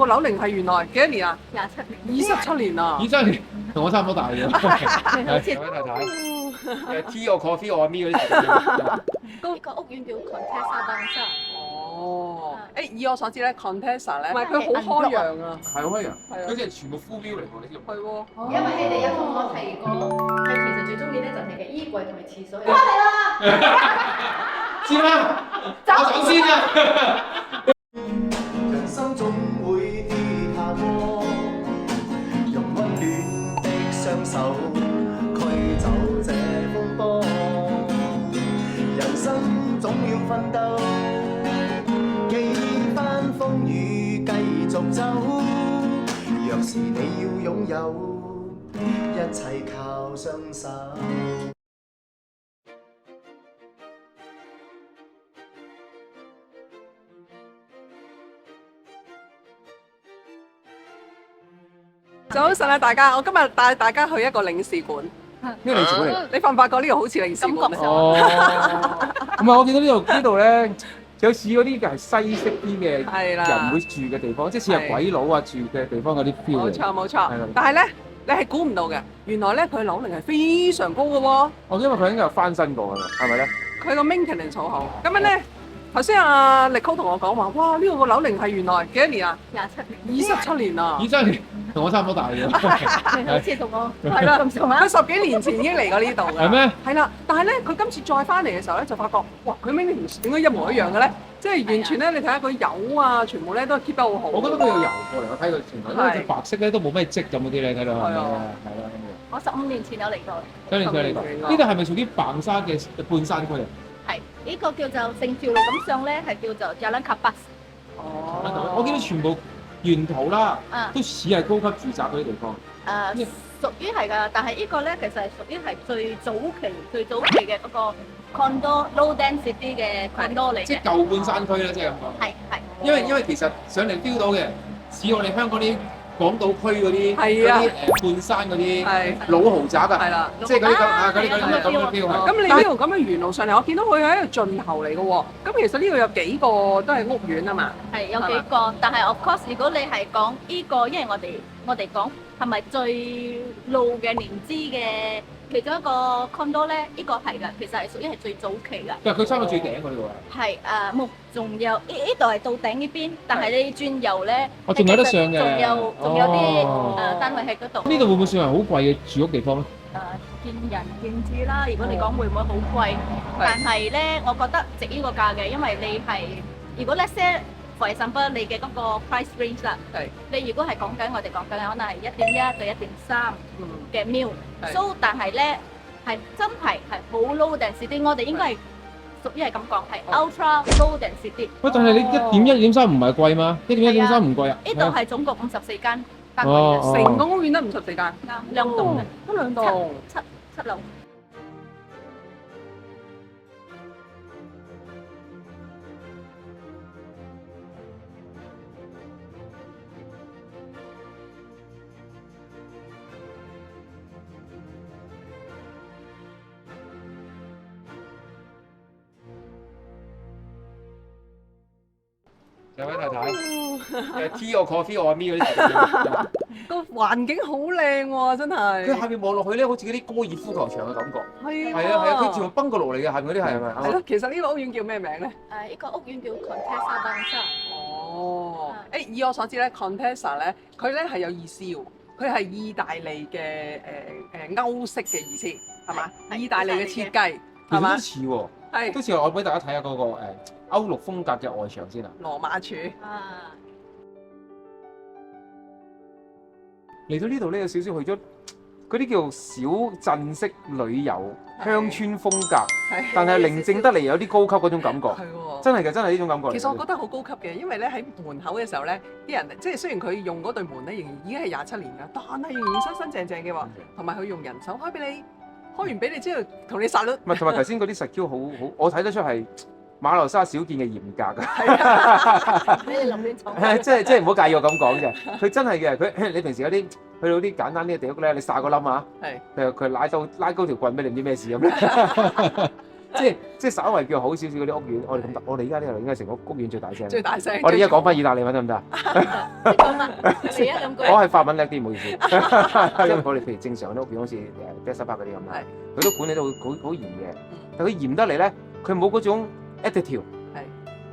個樓齡係原來幾多年啊27年， ？27年啊！ 27年同我差唔多大嘅。係各位太太，T 我 coffee 我咪嗰啲。呢個屋苑叫 Contessa Bangsa。哦，以我所知咧，Contessa 咧，唔係佢佢好開揚啊，係好開揚，係啊佢即係全部 full view 嚟喎，你知唔知？係喎。因為佢哋有同我提過，佢其實最中意咧就係嘅衣櫃同埋廁所。翻嚟啦！先啦，我走先啊！人生總會跌下坡，用溫暖的雙手驅走這風波。人生總要奮鬥，幾番風雨繼續走。若是你要擁有，一切靠雙手。早晨啊，大家！我今日帶大家去一個領事館。呢個領事館嚟。你發唔發覺呢個好似領事館咧？哦，唔係我見到呢度咧，有似嗰啲係西式啲嘅係啦人會住嘅地方，即係似係鬼佬啊住嘅地方嗰啲 feel 嚟。冇錯冇錯係啦。但係咧，你係估唔到嘅，原來咧佢樓齡係非常高嘅喎。哦，因為佢應該有翻新過㗎啦，係咪咧？佢個 maintenance 好好。咁樣咧，頭先阿力高同我講話，哇！呢個樓齡係原來幾多年啊27年， ？27年啊！ 27年同我差唔多大嘅。好似同我係啦，咁上下。佢10幾年前已經嚟過呢度㗎。係咩？係啦，但係咧，佢今次再翻嚟嘅時候咧，就發覺，哇！佢 maintenance 點解一模一樣嘅咧？即係完全咧，你睇下佢油啊，全部咧都 keep 得好好。我覺得佢有油過嚟，我睇佢全部，因為佢白色咧都冇咩跡咁嗰啲咧，睇到係咪啊？係啦，我15年前有嚟過。跟住佢嚟講，呢度係咪屬於白沙嘅半山區啊？係呢個叫做聖召路咁上咧，係叫做 Jalan Kapas。哦，我見到全部沿途啦，啊都似係高級住宅嗰啲地方。誒，屬於係㗎，但係呢個咧其實係屬於係最早期嘅嗰個 condo low density 嘅 condo 嚟嘅。即係舊半山區啦，即係咁講。係。因為其實上嚟 feel 到嘅，似我哋香港啲港島區嗰啲係啊半山嗰啲係老豪宅啊，係啦。即係嗰啲咁嘅 feel 係。咁你呢度咁樣沿路上嚟，我見到佢喺度盡頭嚟嘅喎。咁其實呢度有幾個都係屋苑啊嘛。係有幾個，但係 of course 如果你係講呢個，因為我哋講係咪最老嘅年資嘅其中一個 condo 咧？呢個係㗎，其實係屬於係最早期㗎。但係佢差唔多最頂嗰度啊！係木，仲有呢度係到頂呢邊，但係你轉右咧，我仲有得上嘅仲有啲哦單位喺嗰度。呢度會唔會算係好貴嘅住屋地方咧？見仁見智啦。如果你講會唔會好貴，但係咧，我覺得值呢個價嘅，因為你係如果 let's say for example 你嘅嗰個 price range 啦，你如果係講緊我哋講緊可能係1.1到1.3嘅 mil，so 但係咧係真係好 low density，我哋應該係屬於係咁講係 ultra low density。喂，但係你1.1、1.3唔係貴嗎？1.1、1.3唔貴啊？呢度係總共54間單位哦嘅，成個屋苑得54間，啱兩棟嘅，得兩棟。七樓。有位太太，T 我 coffee 我咪嗰啲。個環境好靚喎，真係。佢下面望落去咧，好似嗰啲高爾夫球場嘅感覺。係係啊，佢全部 bungalow 嚟嘅，下面嗰啲係咪？係咯，其實呢個屋苑叫咩名咧？呢個屋苑叫 Contessa Bangsa。哦，以我所知咧，Contessa 咧，佢咧係有意思喎，佢係意大利嘅歐式嘅意思，係嘛？係意大利嘅設計，係嘛其實都？似喎，係都似我俾大家睇下嗰個歐陸風格嘅外牆先啊。羅馬柱。啊，嚟到呢度咧，有少少去咗嗰啲叫小鎮式旅遊鄉村風格，係但係寧靜得嚟有啲高級嗰種感覺。係喎。真係嘅，真係呢種感覺嚟嘅。其實我覺得好高級嘅，因為咧喺門口嘅時候咧，啲人即係雖然佢用嗰對門咧，仍然已經係27年㗎，但係仍然新新淨淨嘅喎，同埋佢用人手開俾你，開完俾你之後同你殺咗。唔係，同埋頭先嗰啲 secure 好，我睇得出係馬來西亞少見嘅嚴格㗎。係啊，俾你諗亂講。即係唔好介意我咁講啫。佢真係嘅，佢你平時有啲去到啲簡單啲嘅地屋咧，你撒個冧啊，係佢拉高條棍俾你唔知咩事咁咧。即係稍為叫好少少嗰啲屋苑，我哋咁大，我哋而家呢度應該成個屋苑最大聲。最大聲。我哋而家講翻意大利文得唔得啊？識講嘛？你一兩句。我係法文叻啲，唔好意思。因為我哋譬如正常啲屋苑好似Best Buy嗰啲咁啦，佢都管理到好嚴嘅，但佢嚴得嚟咧，佢冇嗰種 attitude。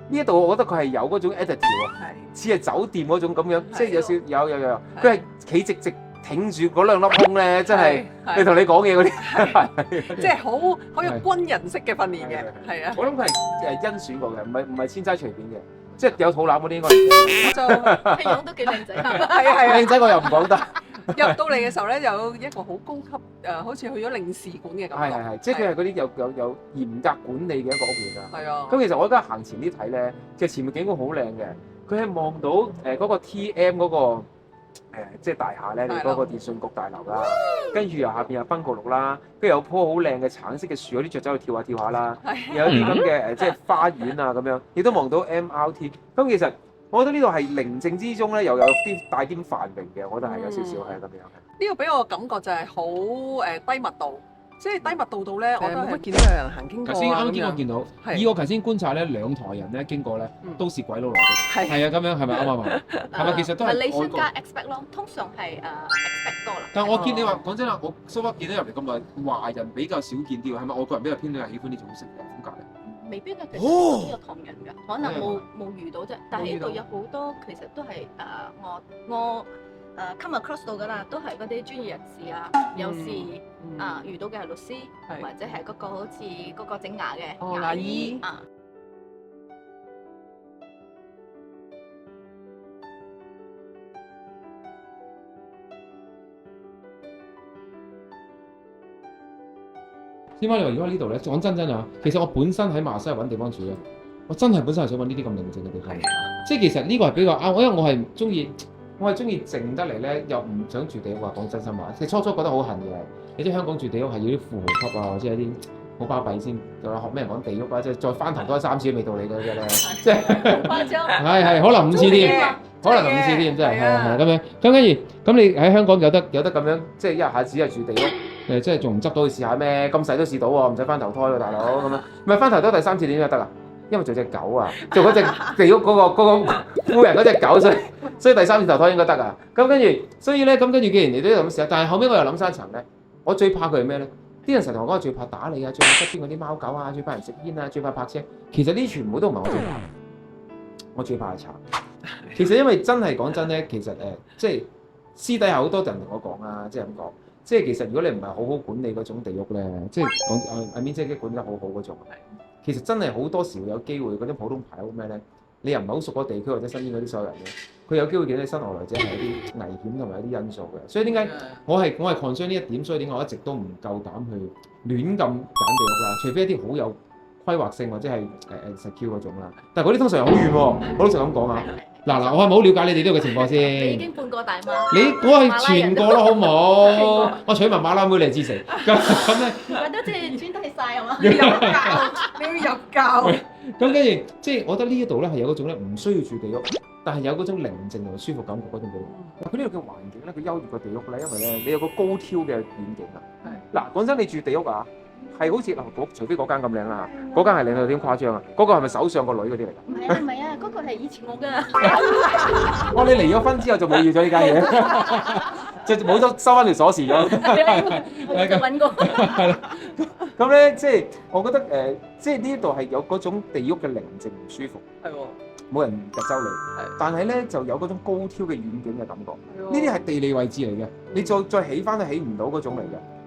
呢一度我覺得佢係有嗰種 attitude 啊，似係酒店嗰種咁樣，即係有少有，佢係企直直挺住嗰兩粒胸咧，真係你同你講嘢嗰啲，即係好有軍人式嘅訓練嘅，係啊。我諗佢係甄選過嘅，唔係千齋隨便嘅，即係有肚腩嗰啲應該。就皮樣都幾靚仔，係靚仔我又唔講得。入到嚟嘅時候咧，有一個好高級好似去咗領事館嘅感覺。係，即係佢係嗰啲有嚴格管理嘅一個屋苑啊。係啊。咁其實我而家行前啲睇咧，其實前面景觀好靚嘅，佢係望到嗰個 TM 嗰個即係大廈咧，你嗰個電信局大樓啦，跟住又下邊有賓局6啦，跟住有棵好靚嘅橙色嘅樹，有啲雀仔去跳下跳下啦，有啲咁嘅即係花園啊咁樣，亦都望到 MRT。咁其實我覺得呢度係寧靜之中咧，又有啲帶啲繁榮嘅，我覺得係有少少係咁樣嘅。呢個俾我感覺就係好低密度，即係低密度到咧，我都冇乜見到有人行經過。頭先啱經過見到，以我頭先觀察咧，兩台人咧經過咧，都是鬼佬嚟嘅。係啊，咁樣係咪啱啊？係咪其實都係你先加 expect 咯，通常係expect 多啦。但係我見你話講真啦，我蘇北見到入嚟咁耐，華人比較少見啲喎，係咪外國人比較偏向喜歡呢種式嘅風格咧？未必嘅，其實呢個唐人㗎，可能冇遇到啫。但係呢度有好多其實都係我come across 到㗎啦，都係嗰啲專業人士啊，有時遇到嘅係律師，或者係嗰個好似嗰個整牙嘅牙醫啊。點解你話如果喺呢度咧？講真啊，其實我本身喺馬來西亞揾地方住咧，我真係本身係想揾呢啲咁寧靜嘅地方。即係其實呢個係比較啱，因為我係中意靜得嚟咧，又唔想住地屋啊。講真心話，其實初覺得好恨嘅。你知香港住地屋係要啲富豪級啊，或者係啲好巴閉先，又話學咩人講地屋啊，即係再翻頭多3次都未到你嗰啲咧，即係誇張。係可能5次添，可能5次添，真係係咁樣。咁跟住咁你喺香港有得咁樣，即係一下子係住地屋。即係仲唔執到去試下咩？咁細都試到喎，唔使翻頭胎喎，大佬咁樣。唔係翻頭胎第3次點就得啊？因為做隻狗啊，做嗰隻地屋嗰個富人嗰隻狗，所以第3次投胎應該得啊。咁跟住，所以咧咁跟住，既然你都咁試下，但係後尾我又諗深一層咧，我最怕佢係咩咧？啲人成日同我講最怕打你啊，最怕側邊嗰啲貓狗啊，最怕人食煙啊，最怕泊車。其實呢啲全部都唔係我最怕，我最怕係賊。其實因為真係講真咧，其實即係私底下好多人同我講啊，即係咁講。即係其實如果你唔係好好管理嗰種地屋咧，即係講即係管得好好嗰種，其實真係好多時會有機會嗰啲普通牌屋咩咧，你又唔係好熟個地區或者身邊嗰啲所有人咧，佢有機會見到新來者係一啲危險同埋一啲因素嘅。所以點解我係 concern 呢一點，所以點解我一直都唔夠膽去亂咁揀地屋啦，除非一啲好有規劃性或者係secure 嗰種啦。但係嗰啲通常好遠喎，我老實咁講啊。嗱，我係咪好了解你哋呢個情況先？你已經半個大媽。我係全個咯，好冇？我娶埋馬拉妹嚟支持。咁咧，覺得即係轉得晒係嘛？你要入教。咁跟住，即係我覺得呢一度咧係有嗰種咧唔需要住地屋，但係有嗰種寧靜同舒服感覺嗰種地屋。佢呢度嘅環境咧，佢優越過地屋咧，因為咧你有個高挑嘅遠景啊。嗱，講真，你住地屋啊，係好似嗱，除非嗰間咁靚啦，嗰間係靚到點誇張啊？嗰個係咪首相個女嗰啲嚟㗎？唔係啊，嗰個係以前我㗎。你離咗婚之後就冇要咗呢間嘢，就冇咗收翻條鎖匙咗。我就揾過。係啦。咁咧，即係我覺得即係呢度係有嗰種地屋嘅寧靜唔舒服。係喎。冇人入周你。但係咧就有嗰種高挑嘅遠景嘅感覺。呢啲係地理位置嚟嘅，你再起翻都起唔到嗰種嚟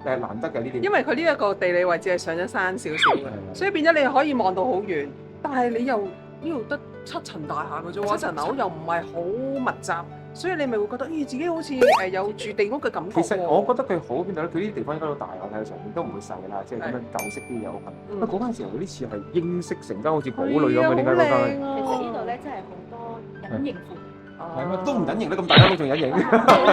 嘅，難得嘅呢啲。因為佢呢一個地理位置係上咗山少少嘅，所以變咗你可以望到好遠，但係你又呢度得7層大廈嘅啫喎，7層樓又唔係好密集，所以你咪會覺得自己好似有住地屋嘅感覺。其實我覺得佢好邊度咧？佢呢啲地方應該都大，我睇到上面都唔會細啦，即係咁樣舊式啲嘢好近。嗰間時候有啲似係英式成間好似堡壘咁嘅，點解嗰間？其實呢度咧真係好多隱形庫。係咩？都唔隱形啦，咁大間都仲隱形。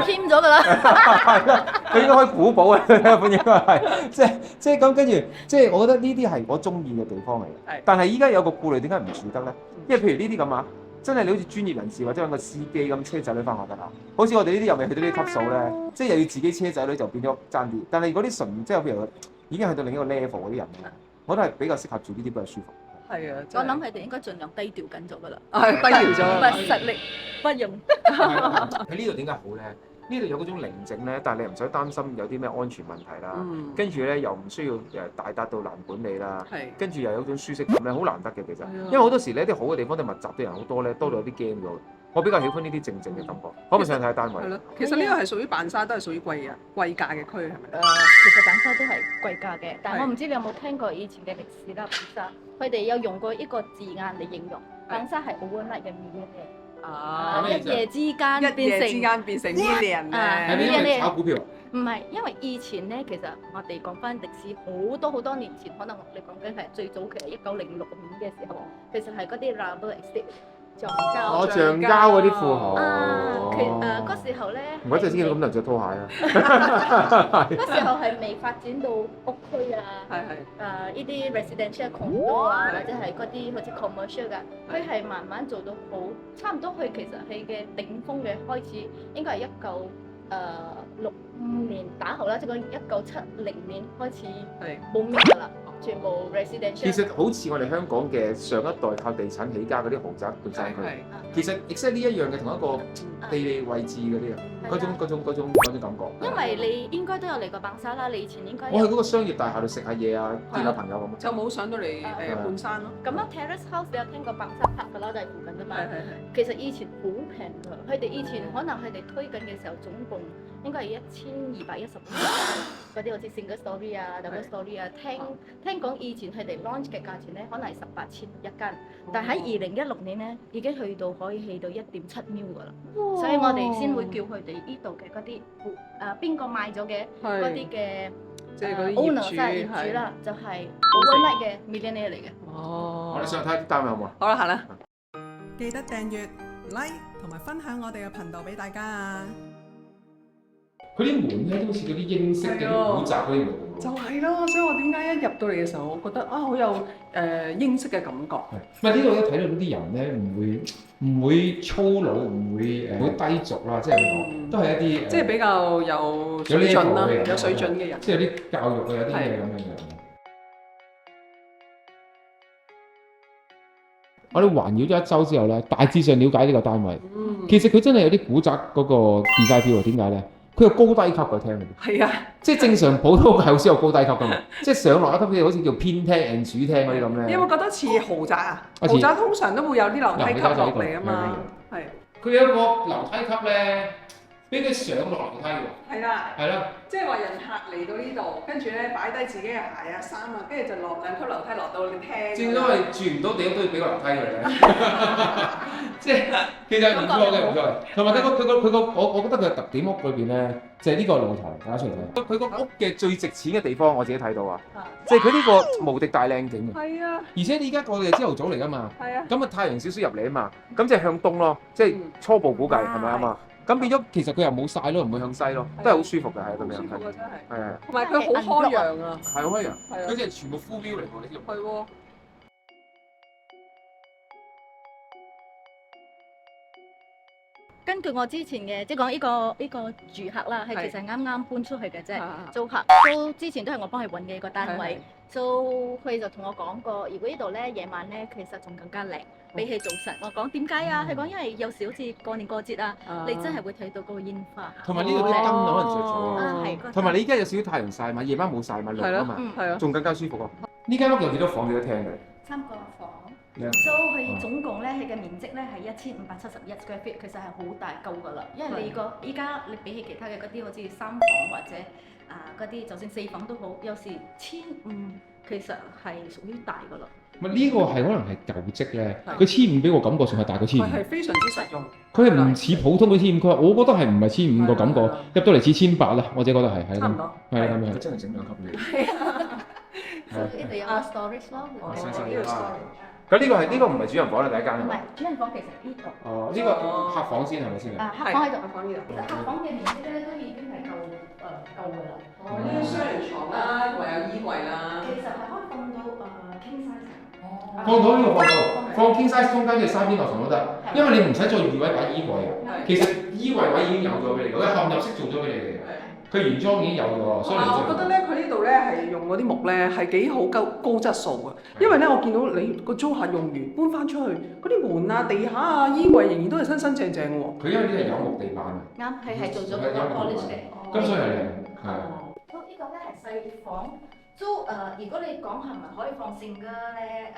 添咗㗎啦。係啊，佢應該開古堡啊，本應該係，即係咁跟住，即係我覺得呢啲係我中意嘅地方嚟嘅。但係依家有個顧慮，點解唔住得咧？因為譬如呢啲咁啊，真係你好似專業人士或者揾個司機咁車仔女翻學得啦。好似我哋呢啲又未去到呢啲級數咧，即係又要自己車仔女就變咗爭啲。但係嗰啲純即係譬如已經去到另一個 level 嗰啲人咧，我覺得係比較適合住呢啲比較舒服。係啊，我諗佢哋應該盡量低調緊咗㗎啦，係低調咗。不實力不容。喺呢度點解好咧？呢度有嗰種寧靜咧，但係你唔使擔心有啲咩安全問題啦。跟住咧又唔需要大達到難管理啦。係。跟住又有種舒適感咧，好難得嘅其實。係啊因為好多時呢啲好嘅地方，啲密集啲人好多咧，多到有啲驚咗。我比較喜歡呢啲靜靜嘅感覺。可唔可以上睇下單位？係咯，其實呢個係屬於扮沙，都係屬於貴價嘅區，係咪？其實板沙都係貴價嘅，但係我唔知你有冇聽過以前嘅歷史啦，板沙佢哋有用過一個字眼嚟形容，板沙係 overnight 嘅 millionaire。一夜之間變成 million 係咪因為炒股票？唔係，因為以前咧，其實我哋講翻歷史好多年前，可能你講緊係最早期1906年嘅時候，其實係嗰啲 rubber estate 橡膠。橡膠嗰啲富豪。嗰時候咧，唔怪之先咁能着拖鞋啊！嗰時候係未發展到屋區啊，呢啲 residential condo 啊，或者係嗰啲好似 commercial 㗎，佢係慢慢做到好，差唔多佢其實佢嘅頂峰嘅開始應該係1965年打後啦，即係講1970年開始冇咩㗎啦。全部 residential。其實好似我哋香港嘅上一代靠地產起家嗰啲豪宅半山區，其實亦即係呢一樣嘅同一個地理位置嗰啲啊，嗰種感覺。因為你應該都有嚟過白沙啦，你以前應該我去嗰個商業大廈度食下嘢啊，見下朋友咁。就冇上到嚟半山咯。咁樣 Terrace House 你有聽過白沙 Park 㗎啦，就係附近啫嘛。其實以前好平㗎，佢哋以前可能佢哋推緊嘅時候總共應該係1210嗰啲好似 single story 啊、double story 啊，聽講以前佢哋 launch 嘅價錢咧，可能係18,000一間，但喺2016年咧已經可以去到1.7 million 㗎啦，所以我哋先會叫佢哋呢度嘅嗰啲邊個買咗嘅嗰啲嘅即係嗰啲 owner 即係業主啦，就係 overnight 嘅 millionaire 嚟嘅。哦，我哋上去睇下啲單位好唔好啊？好啦，行啦，記得訂閱、like 同埋分享我哋嘅頻道俾大家啊！佢啲門咧都好似嗰啲英式嘅啲古宅嗰啲門。就係咯，所以我點解一入到嚟嘅時候，我覺得好有英式嘅感覺。唔係呢度咧睇到啲人咧唔會粗魯，唔會好低俗啦，即係咁講，都係一啲即係比較有水準啦，有水準嘅人。即係有啲教育啊，有啲嘢咁樣樣。我哋環繞咗一周之後咧，大致上了解呢個單位。其實佢真係有啲古宅嗰個 design feel 喎，點解咧？佢有高低級嘅廳嗰啲，係啊，即係正常普通嘅係好少有高低級噶嘛，即係上落一級嘅好似叫偏廳 and 主廳嗰啲咁咧。你有冇覺得似豪宅啊？豪宅通常都會有啲樓梯級落嚟啊嘛，係。佢有一個樓梯級咧，俾佢上落樓梯喎。係啦。係啦。即係話人客嚟到呢度，跟住咧擺低自己嘅鞋啊、衫啊，跟住就落2級樓梯落到你廳。正因為住唔到地都要俾個樓梯佢咧。即係其實唔錯嘅，唔錯。同埋佢個我覺得佢嘅特點屋裏邊咧，就係呢個露台，大家出嚟睇。佢個屋嘅最值錢嘅地方，我自己睇到啊，即係佢呢個無敵大靚景啊。係啊。而且你而家我哋朝頭早嚟㗎嘛。係啊。咁啊太陽少少入嚟啊嘛，咁即係向東咯，即係初步估計係咪啊嘛？咁變咗其實佢又冇曬咯，唔會向西咯，都係好舒服嘅，係咁樣。舒服啊真係。係啊。同埋佢好開揚啊。係好開揚。係啊。佢真係全部 full view 嚟喎，呢條。係喎。根據我之前嘅即係講呢個住客啦，係其實啱啱搬出去嘅啫，租客都之前都係我幫佢揾嘅一個單位，佢就同我講過，如果呢度咧夜晚咧其實仲更加靚，比起早晨。我講點解啊？佢講因為有時好似過年過節啊，你真係會睇到嗰個煙花。同埋呢度啲燈可能着咗啊，同埋你依家有少少太陽曬嘛，夜晚冇曬嘛，涼啊嘛，仲更加舒服啊！呢間屋有幾多房幾多廳嘅？3個房。佢總共咧，佢嘅面積咧係1571 square feet，其實係好大夠㗎啦。因為依家你比起其他嘅嗰啲好似3房或者嗰啲，就算4房都好，有時1500其實係屬於大㗎啦。呢個係可能係舊積咧，佢1500俾我感覺上係大過1500。佢係非常之實用。佢係唔似普通嘅1500，我覺得係唔係1500個感覺，入到嚟似1800啦，我自己覺得係差唔多。係啊，咁樣。佢真係整2級嘅。呢度有 storage 咯。咁呢個唔係主人房啦，第一間。唔係主人房，其實呢度。哦，呢個客房先係咪先啊？客房喺度，客房呢度。其實客房嘅面積咧都已經係夠㗎啦。哦，呢個雙人床啦，同埋有衣櫃啦。其實係可以放到king size。哦。放到呢個放 king size 中間嘅3邊落床都得，因為你唔使再預位擺衣櫃啊。其實衣櫃位已經有咗俾你，佢嵌入式做咗俾你哋。佢原裝已經有咗，所以我覺得咧，佢呢度咧係用嗰啲木咧係幾好高質素嘅，因為咧我見到你個租客用完搬翻出去，嗰啲門啊、地下啊、衣櫃仍然都係新新淨淨喎。佢因為呢係有木地板啊，啱，係做咗嗰個 polish 嘅。咁所以係靚，係。咁呢個咧係細房。如果你講係咪可以放聖歌咧？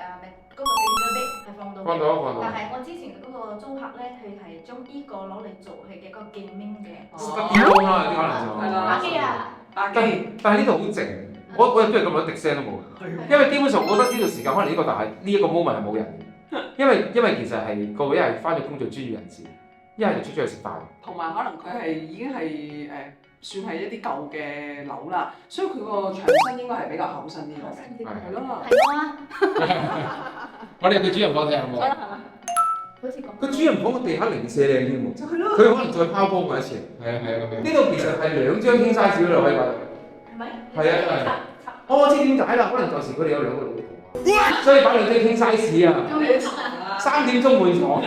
嗰個聖歌的係放到。放到。但係我之前嗰個租客咧，佢係將呢個攞嚟做佢嘅個鏡面嘅。光啦，啲可能就。係啦。打機啊！但係呢度好靜，我亦都係咁樣滴聲都冇。因為基本上我覺得呢度時間可能呢個大呢一個 moment 係冇人嘅，因為其實係個個一係翻咗工做專業人士，一係就出咗去食飯。同埋可能佢係已經係算係一啲舊嘅樓啦，所以佢個牆身應該係比較厚身啲嘅。係咯。係我啊！我哋入去主人房睇下好冇？好似咁。佢主人房個地下零舍靚添喎。就係咯。佢可能再拋光過一次。係啊咁樣。呢度其實係2張king size嘅啦，可以話。係咪？係啊。我知點解啦，可能舊時佢哋有2個老婆，所以擺2張king size啊。3點鐘換床。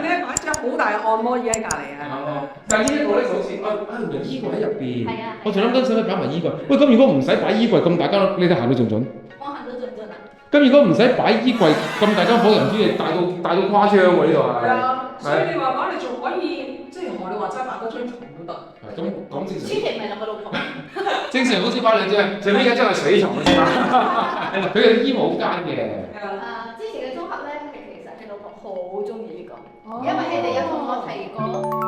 咧擺張好大嘅按摩椅喺隔離啊。但係呢一個咧就好似原來衣櫃喺入邊。係啊。我仲諗緊使唔使擺埋衣櫃？喂，咁如果唔使擺衣櫃咁大間屋，你哋行到盡唔盡？我行到盡啊！咁如果唔使擺衣櫃咁大間房，人知你大到誇張喎呢度係。係啊，所以你話講你仲可以即係學你話齋擺嗰張床都得。咁講正常。千祈唔係兩個老婆。正常好似擺2張，最尾一張係水床嘅啫嘛。佢嘅衣帽間嘅。之前嘅租客咧，其實佢老婆好中意呢個，因為佢哋有同我提過，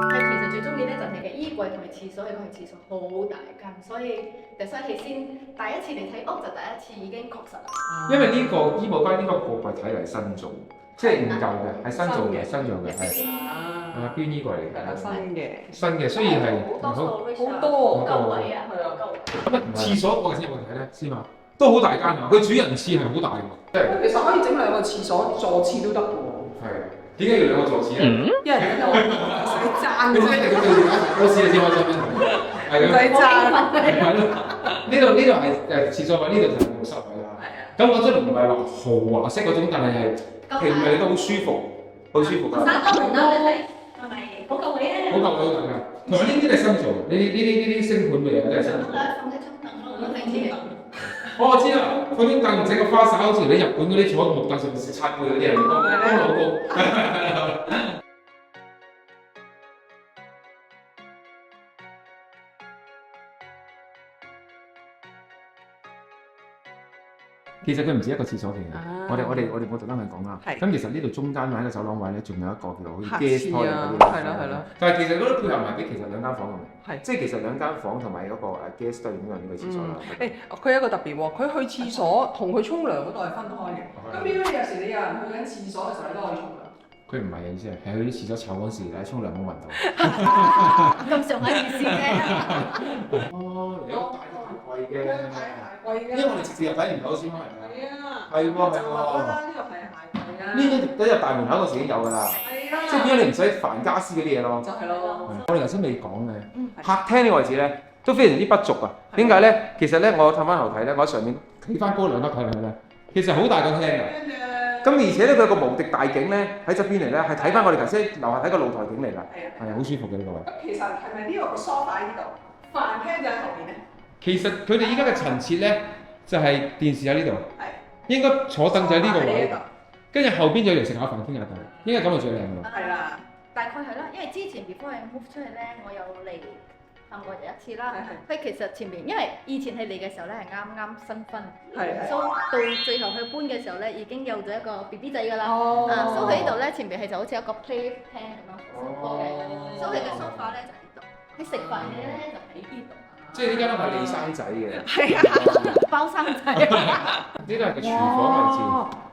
佢其實最中意咧就係嘅衣櫃同埋廁所，佢個廁所好大間，所以佢先第一次嚟睇屋就第一次已經確實啦。因為呢個衣帽間呢個貨櫃睇嚟新做，即係唔舊嘅，係新做嘅，係。邊衣櫃嚟㗎？係啦，新嘅，雖然係好多夠位啊，係啊，夠位。咁廁所我先有冇睇咧？先嘛，都好大間啊！佢主人廁係好大㗎，即係。其實可以整2個廁所，座廁都得㗎喎。係。點解要2個座廁咧？因為喺度使爭你真係要我試下先，我想問。係唔使爭。係咯。呢度係廁所位，呢度就係浴室位啦。係啊。咁我真係唔係話豪華式嗰種，但係平民都好舒服，好舒服㗎。三個門啦，你睇係咪好夠位咧？好夠位㗎。同埋呢啲係新做，呢啲星盤嘅嘢都係新做。放喺張凳咯，我平時。我知啦，嗰啲凳整個花灑，好似你日本嗰啲坐喺個木凳上面食餐杯嗰啲人，高老高。其實佢唔止一個廁所嚟嘅，我哋冇特登去講啦。咁其實呢度中間位喺個走廊位咧，仲有一個叫做好似 guest toilet 嗰啲。係咯。但係其實嗰啲配合埋俾其實2間房咁嘅，即係其實2間房同埋嗰個guest 都係用呢個廁所啦。佢有一個特別喎，佢去廁所同佢沖涼嗰度係分開嘅。咁如果有時你有人去緊廁所嘅時候，你都可以沖涼。佢唔係嘅意思係去啲廁所臭嗰時咧，沖涼冇聞到。咁上下意思啫。哦，有大鞋櫃嘅。因為我哋直接又睇唔到先開。係啊。係喎。呢個係鞋櫃啊。呢個入大門口嗰時已經有㗎啦。係啊。即係變咗你唔使煩家私嗰啲嘢咯。就係咯。我哋頭先未講嘅客廳呢個位置咧，都非常之不俗啊。點解咧？其實咧，我探翻後睇咧，我喺上面睇翻高2級睇落去咧，其實好大個廳㗎。咁而且咧，佢有個無敵大景咧喺側邊嚟咧，係睇翻我哋頭先樓下睇個露台景嚟㗎。係啊，好舒服嘅呢個位。咁其實係咪呢個sofa喺呢度，飯廳就喺後面咧？其實佢哋依家嘅陳設咧，就係電視喺呢度，應該坐凳就喺呢個位，跟住後邊就嚟食下飯傾下偈，應該咁就最靚㗎。係啦，大概係啦，因為之前 before I move 出去咧，我有嚟探過一次啦。佢其實前面因為以前係嚟嘅時候咧係啱啱新婚，所以到最後佢搬嘅時候咧已經有咗一個 BB 仔㗎啦。所以佢呢度咧前面係就好似一個 play 廳咁樣嘅，所以佢嘅 sofa 咧就喺度，佢食飯嘅咧就喺呢度。即係呢間屋係你生仔嘅，係啊，包生仔。呢度係個廚房位置，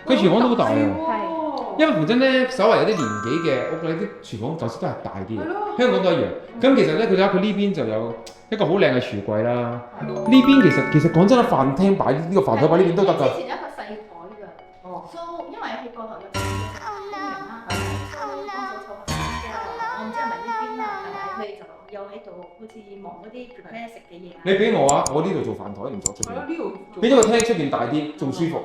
佢廚房都好大啊。係，因為本身咧，稍為有啲年紀嘅屋咧，啲廚房就算都係大啲嘅，香港都一樣。咁其實咧，佢呢邊就有一個好靚嘅櫥櫃啦。呢邊其實講真啦，飯廳擺呢個飯台擺呢邊都得㗎。之前有一個細台㗎，所以因為喺個頭入邊有人啦，我唔知係咪呢邊啦，但係佢就。又喺度好似忙嗰啲 prepare 食嘅嘢。你俾我啊，我呢度做飯台唔做出邊。呢度俾咗個廳出邊大啲，仲舒服。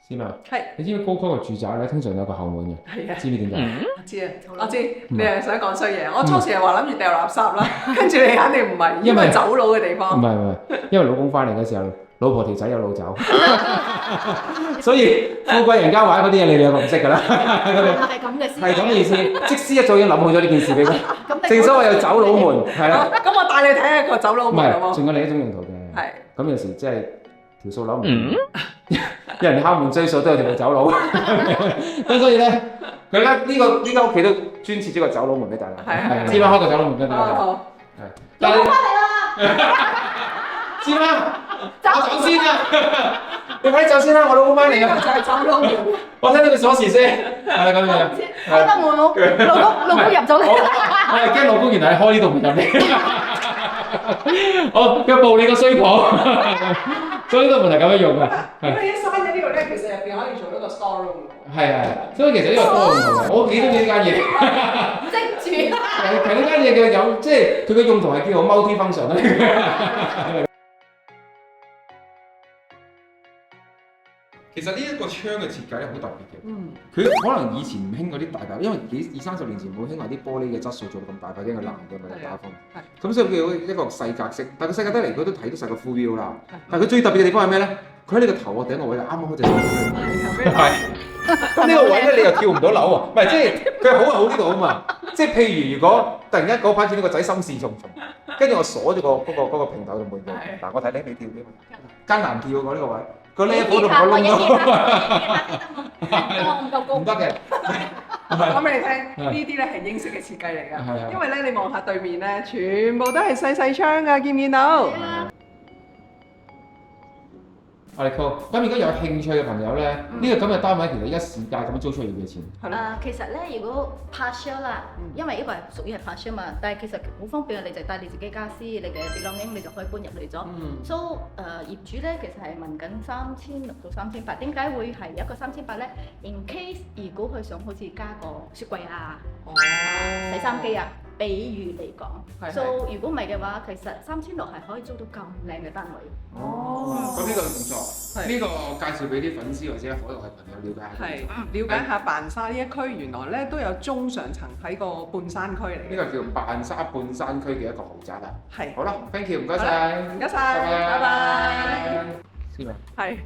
知嘛？係你知唔知高級嘅住宅咧，通常有個後門嘅？係啊，知唔知點解？我知啊，我知，你係想講衰嘢。我初時係話諗住掉垃圾啦，跟住你肯定唔係，因為走佬嘅地唔方。係唔係，因為老公翻嚟嘅時候，老婆條仔有路走，所以富貴人家玩嗰啲嘢，你哋兩個唔識㗎啦。係咁嘅思維。係咁嘅意思，即師一早已經諗好咗呢件事俾佢。咁正所謂有走佬門，係啦。咁我帶你睇下個走佬唔係，門好冇？仲有另一種用途嘅。係。咁有時即係條數諗唔掂，有人敲門追數都有條路走佬。咁所以咧，佢咧呢間屋企都專設咗個走佬門俾大家。係知嗎？開個走佬門俾大家。好。但係知嗎？我走先啊！你快啲走先啦，我老公翻嚟啊！就係走佬門。我聽到個鎖匙先，係咁樣。開得門老公入咗嚟。我係驚老公原來係開呢度門入嚟。我腳步你個衰婆，所以呢個門係咁樣用嘅。咁你一閂咗呢個咧，其實入邊可以做一個 store room 喎。係，所以其實呢個多用途嘅，我幾中意呢間嘢。積住。係呢間嘢嘅有，即係佢嘅用途係叫做 multi function 啦。其實呢一個窗嘅設計咧好特別嘅，佢可能以前唔興嗰啲大白，因為20-30年前冇興話啲玻璃嘅質素做到咁大白，因為爛嘅嘛打風。咁所以叫一個細格式，但係個細格得嚟佢都睇到晒個 full view 啦。但係佢最特別嘅地方係咩咧？佢喺你個頭個頂個位，啱啱開隻手機。係。咁呢個位咧，你又跳唔到樓喎，唔係即係佢好喺呢度啊嘛。即係譬如如果突然間嗰排見到個仔心事重重，跟住我鎖咗嗰個平頭就冇用。嗱，我睇你跳啲，艱難跳喎呢個位。個 level 都唔夠窿咯，唔得嘅。講俾你聽，呢啲咧係英式嘅設計嚟㗎，因為咧你望下對面咧，全部都係細細窗㗎，見唔見到？我哋 call。咁如果有興趣嘅朋友咧，呢個咁嘅單位其實一市價咁租出去要幾錢？其實咧，如果 partial 啦，因為呢個係屬於係 partial 嘛，但係其實好方便啊，你就帶你自己家私，你嘅 belonging 你就可以搬入嚟咗。So 業主咧其實係問緊3600到3800，點解會係一個3800咧？In case 如果佢想好似加個雪櫃啊、洗衫機啊，比喻嚟講，so 如果唔係嘅話，其實3600係可以租到咁靚嘅單位。咁呢個唔錯，呢個介紹俾啲粉絲或者海外嘅朋友了解下。係，了解下扮沙呢一區原來咧都有中上層喺個半山區嚟嘅。呢個叫扮沙半山區嘅一個豪宅啦。係。好啦 ，thank you，唔該晒。唔該晒，拜拜。知嘛？係。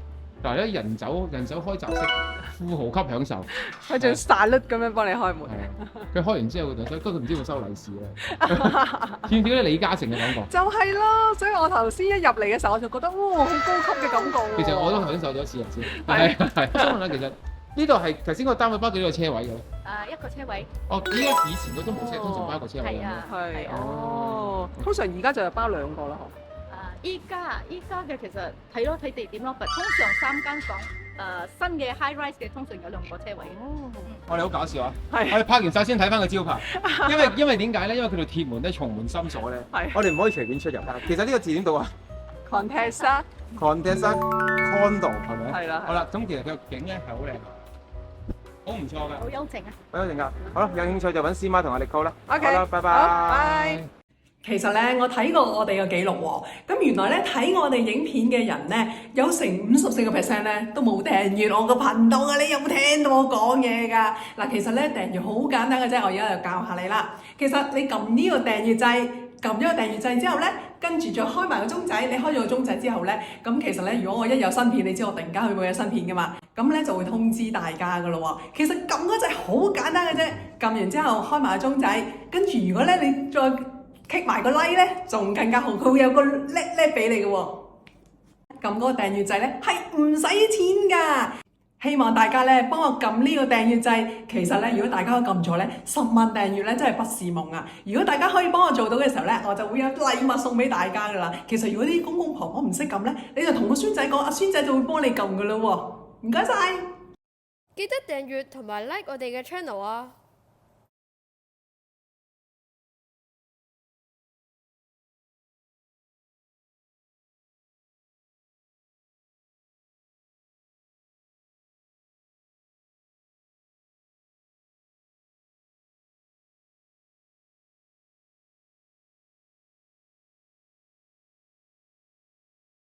嗱，咧人手開閘式，富豪級享受。佢仲沙律咁樣幫你開門。佢開完之後，不過唔知會收利是咧。見唔見到李嘉誠嘅感覺？就係咯，所以我頭先一入嚟嘅時候，我就覺得哇，好高級嘅感覺喎。其實我都享受咗試人先。係。我想問下，其實呢度係頭先個單位包幾多個車位嘅咧？一個車位。哦，依家以前嗰都冇車，通常包一個車位。係啊。係。哦。通常而家就係包2個啦，嗬。依家嘅其實睇咯，睇地點咯，通常3間房，新嘅 high rise 嘅通常有2個車位。我哋好搞笑啊！我哋拍完晒先睇翻個招牌，因為點解咧？因為佢條鐵門咧重門深鎖咧，我哋唔可以隨便出入。其實呢個字點讀啊 Contessa Condo 係咪？係啦。好啦，咁其實佢個景咧係好靚，好唔錯㗎。好幽靜啊！好幽靜㗎。好啦，有興趣就揾師媽同我哋 call 啦。OK，好啦，拜拜。其實咧，我睇過我哋嘅記錄喎，咁原來咧睇我哋影片嘅人咧，有成54% 咧都冇訂閱我個頻道啊！你有冇聽到我講嘢㗎？嗱，其實咧訂閱好簡單嘅啫，我而家就教下你啦。其實你撳呢個訂閱掣，撳咗個訂閱掣之後咧，跟住再開埋個鐘仔，你開咗個鐘仔之後咧，咁其實咧，如果我一有新片，你知我突然間會有新片㗎嘛，咁咧就會通知大家㗎咯喎。其實撳嗰掣好簡單嘅啫，撳完之後開埋個鐘仔，跟住如果咧你再click埋個 like 咧，仲更加好，佢會有個叻俾你嘅喎。撳嗰個訂閱掣咧係唔使錢㗎。希望大家咧幫我撳呢個訂閱掣。其實咧，如果大家都撳咗咧，10萬訂閱咧真係不是夢啊！如果大家可以幫我做到嘅時候咧，我就會有禮物送俾大家㗎啦。其實如果啲公公婆婆唔識撳咧，你就同個孫仔講，阿孫仔就會幫你撳㗎啦喎。唔該晒，記得訂閱同埋 like 我哋嘅 channel 啊！